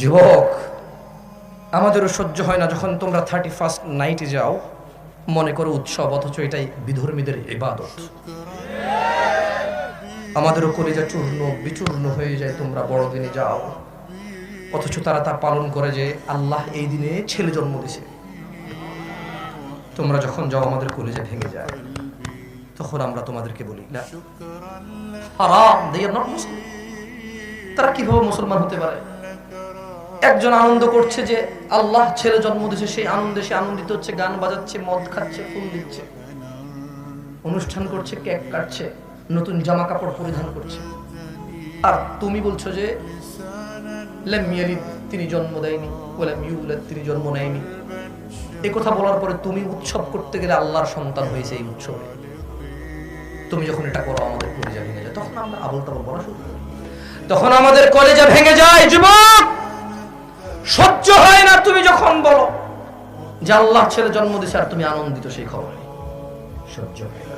যুবক, আমাদেরও সহ্য হয় না যখন তোমরা 31st নাইটে যাও, মনে করো উৎসব, অথচ এটাই বিধর্মীদের ইবাদত। আমাদেরও কলিজা চূর্ণ বিচূর্ণ হয়ে যায় তোমরা বড়দিনে যাও, অথচ তারা তা পালন করে যে আল্লাহ এই দিনে ছেলে জন্ম দিছে। তোমরা যখন যাও আমাদের কলিজা ভেঙে যায়। তখন আমরা তোমাদেরকে বলি না, হারাম, দে আর নট মুসলিম। তারা কিভাবে মুসলমান হতে পারে? একজন আনন্দ করছে যে আল্লাহ ছেলে জন্ম দিয়েছে, সেই আনন্দে সে আনন্দিত হচ্ছে, গান বাজাচ্ছে, মদ খাচ্ছে, ফুল দিচ্ছে, অনুষ্ঠান করছে, কেক কাটছে, নতুন জামা কাপড় পরিধান করছে। আর তুমি বলছো যে লাম ইয়ালিদ, তিনি জন্ম দেয়নি, ওয়ালাম ইউলাদ, তিনি জন্ম নেয়নি। এই কথা বলার পরে তুমি উৎসব করতে গেলে আল্লাহর সন্তান হয়েছে এই উৎসবে। তুমি যখন এটা করো আমাদের কলিজা ভেঙে যায়, তখন আমরা আবল তাবল বলা শুরু করি, তখন আমাদের কলিজা ভেঙে যায়। যুবক, সহ্য হয় না তুমি যখন বলো যে আল্লাহ ছেলে জন্ম দিয়েছে আর তুমি আনন্দিত সেই খবরে, সহ্য হয় না।